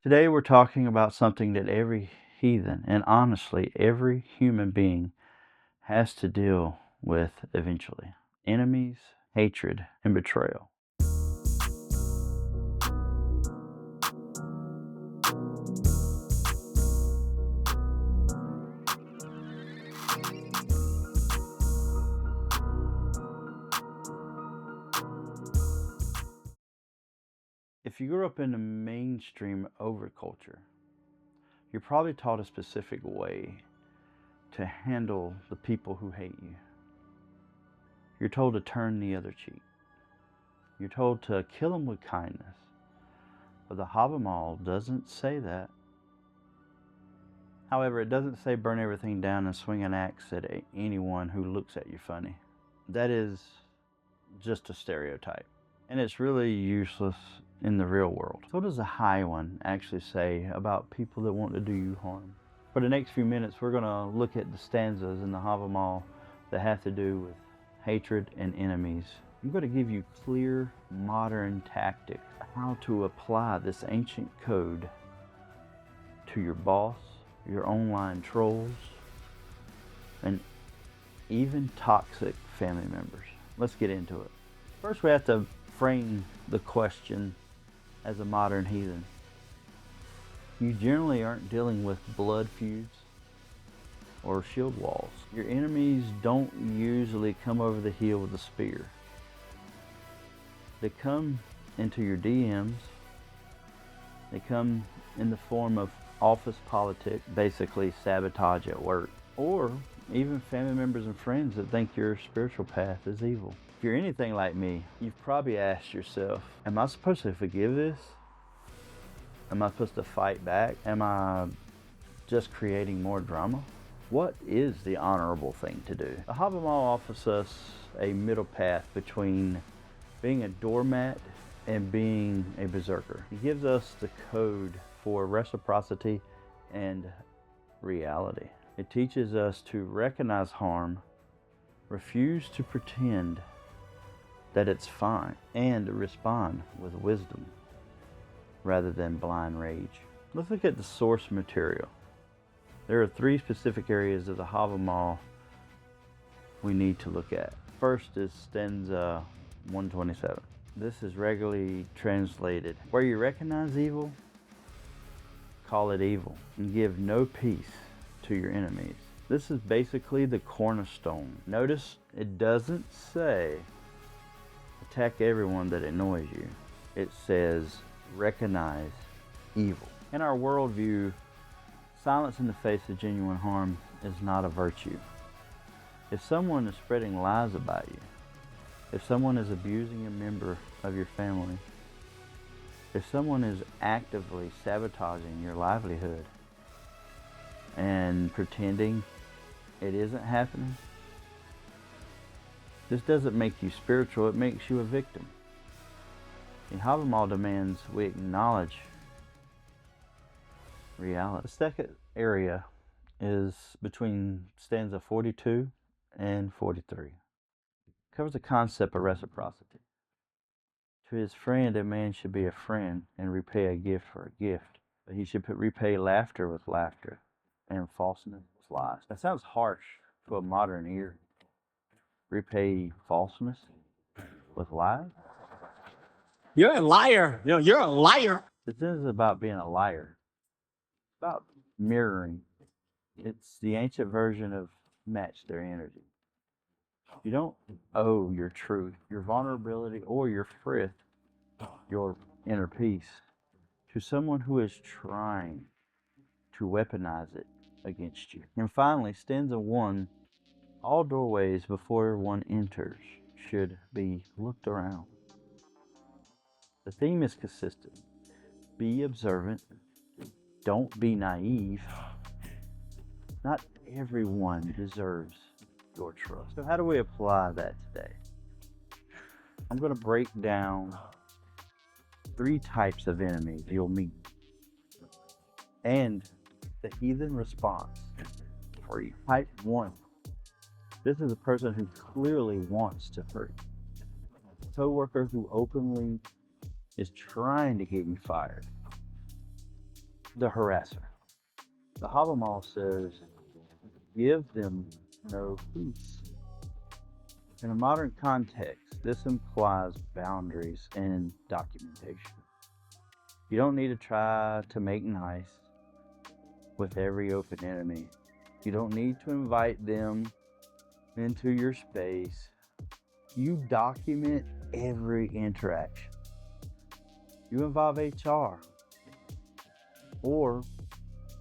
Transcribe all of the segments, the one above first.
Today we're talking about something that every heathen, and honestly every human being, has to deal with eventually. Enemies, hatred, and betrayal. If you grew up in the mainstream overculture, you're probably taught a specific way to handle the people who hate you. You're told to turn the other cheek. You're told to kill them with kindness. But the Havamal doesn't say that. However, it doesn't say burn everything down and swing an axe at anyone who looks at you funny. That is just a stereotype, and it's really useless in the real world. So what does the high one actually say about people that want to do you harm? For the next few minutes, we're going to look at the stanzas in the Havamal that have to do with hatred and enemies. I'm going to give you clear, modern tactics how to apply this ancient code to your boss, your online trolls, and even toxic family members. Let's get into it. First, we have to frame the question as a modern heathen. You generally aren't dealing with blood feuds or shield walls. Your enemies don't usually come over the hill with a spear. They come into your DMs. They come in the form of office politics, basically sabotage at work, or even family members and friends that think your spiritual path is evil. If you're anything like me, you've probably asked yourself, am I supposed to forgive this? Am I supposed to fight back? Am I just creating more drama? What is the honorable thing to do? The Havamal offers us a middle path between being a doormat and being a berserker. He gives us the code for reciprocity and reality. It teaches us to recognize harm, refuse to pretend that it's fine, and respond with wisdom rather than blind rage. Let's look at the source material. There are 3 specific areas of the Havamal we need to look at. First is stanza 127. This is regularly translated, where you recognize evil, call it evil, and give no peace to your enemies. This is basically the cornerstone. Notice it doesn't say attack everyone that annoys you. It says recognize evil. In our worldview, silence in the face of genuine harm is not a virtue. If someone is spreading lies about you, if someone is abusing a member of your family, if someone is actively sabotaging your livelihood and pretending it isn't happening, this doesn't make you spiritual, it makes you a victim. The Havamal demands we acknowledge reality. The second area is between stanza 42 and 43. It covers the concept of reciprocity. To his friend, a man should be a friend and repay a gift for a gift. But he should repay laughter with laughter and falseness with lies. That sounds harsh to a modern ear. Repay falseness with lies? You're a liar. You're a liar. This isn't about being a liar. It's about mirroring. It's the ancient version of match their energy. You don't owe your truth, your vulnerability, or your frith, your inner peace, to someone who is trying to weaponize it against you. And finally, stanza 1, all doorways before one enters should be looked around. The theme is consistent. Be observant. Don't be naive. Not everyone deserves your trust. So how do we apply that today? I'm going to break down 3 types of enemies you'll meet and the heathen response for you. Type 1. This is a person who clearly wants to hurt you. A coworker who openly is trying to get you fired. the harasser. The Havamal says, give them no peace. In a modern context, this implies boundaries and documentation. You don't need to try to make nice with every open enemy. You don't need to invite them into your space. You document every interaction. You involve HR or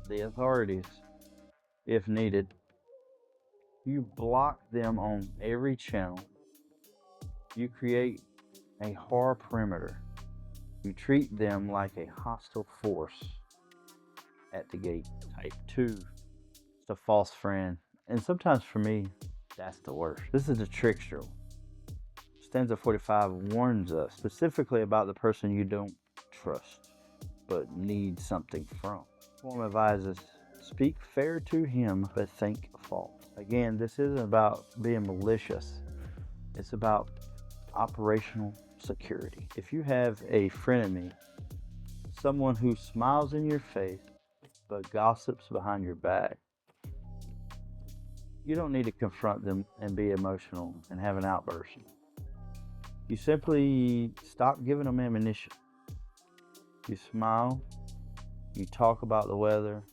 the authorities if needed. You block them on every channel. You create a horror perimeter. You treat them like a hostile force at the gate. Type 2. It's a false friend. And sometimes for me, that's the worst. This is the trickster. Stanza 45 warns us specifically about the person you don't trust, but need something from. Form advises, speak fair to him, but think fault. Again, this isn't about being malicious. It's about operational security. If you have a frenemy, someone who smiles in your face, but gossips behind your back, you don't need to confront them and be emotional and have an outburst. You simply stop giving them ammunition. You smile, you talk about the weather,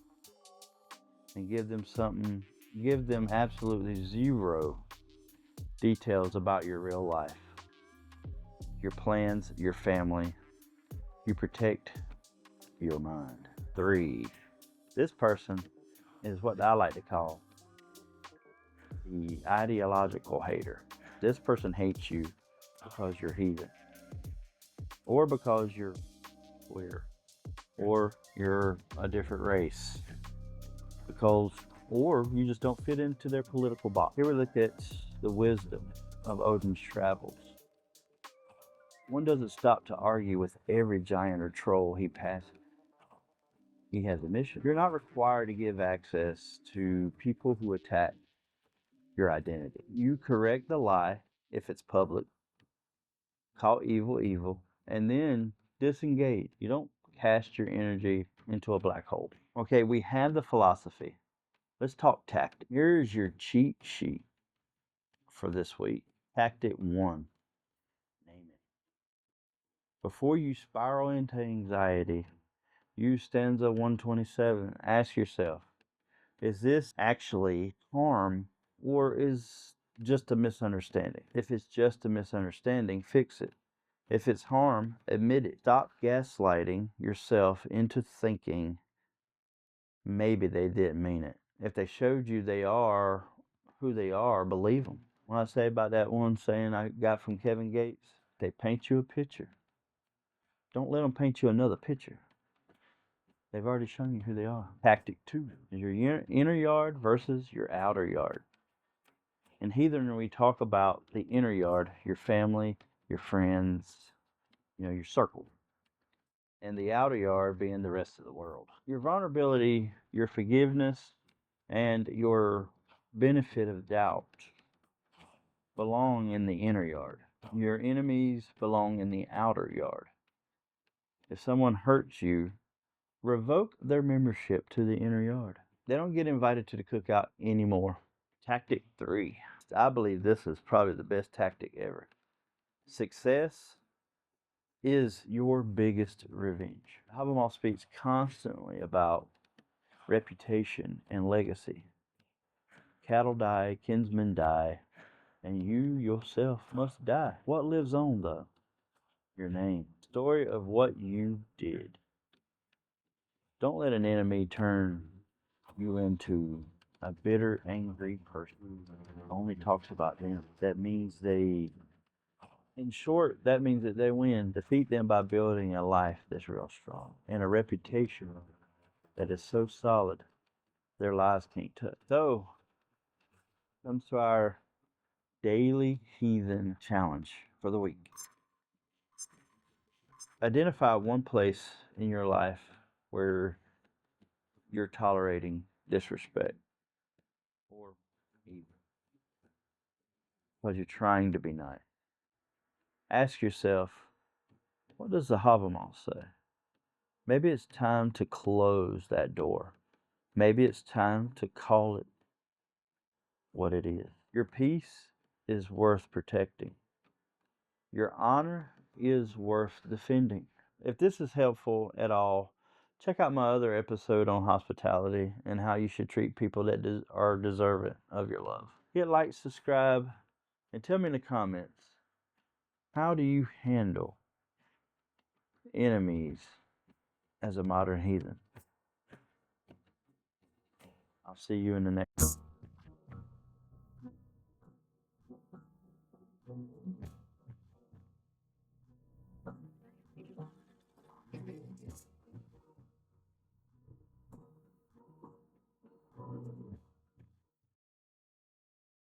and give them absolutely zero details about your real life, your plans, your family. You protect your mind. 3. This person is what I like to call the ideological hater. This person hates you because you're heathen, or because you're queer, or you're a different race, or you just don't fit into their political box. Here we look at the wisdom of Odin's travels. One doesn't stop to argue with every giant or troll he passes. He has a mission. You're not required to give access to people who attack your identity. You correct the lie if it's public, call evil evil, and then disengage. You don't cast your energy into a black hole. Okay, we have the philosophy. Let's talk tactic. Here's your cheat sheet for this week. Tactic 1. Name it. Before you spiral into anxiety, use stanza 127. Ask yourself, is this actually harm or is just a misunderstanding? If it's just a misunderstanding, fix it. If it's harm, admit it. Stop gaslighting yourself into thinking maybe they didn't mean it. If they showed you they are who they are, believe them. When I say about that one saying I got from Kevin Gates, they paint you a picture. Don't let them paint you another picture. They've already shown you who they are. Tactic 2 is your inner yard versus your outer yard. In heathen, we talk about the inner yard, your family, your friends, your circle, and the outer yard being the rest of the world. Your vulnerability, your forgiveness, and your benefit of doubt belong in the inner yard. Your enemies belong in the outer yard. If someone hurts you, revoke their membership to the inner yard. They don't get invited to the cookout anymore. Tactic 3. I believe this is probably the best tactic ever. Success is your biggest revenge. Havamal speaks constantly about reputation and legacy. Cattle die, kinsmen die, and you yourself must die. What lives on, though? Your name. Story of what you did. Don't let an enemy turn you into a bitter, angry person who only talks about them. In short, that means that they win. Defeat them by building a life that's real strong and a reputation that is so solid their lives can't touch. So, comes to our daily heathen challenge for the week. Identify one place in your life where you're tolerating disrespect or evil because you're trying to be nice. Ask yourself, what does the Havamal say? Maybe it's time to close that door. Maybe it's time to call it what it is. Your peace is worth protecting. Your honor is worth defending. If this is helpful at all, check out my other episode on hospitality and how you should treat people that are deserving of your love. Hit like, subscribe, and tell me in the comments, how do you handle enemies as a modern heathen? I'll see you in the next one.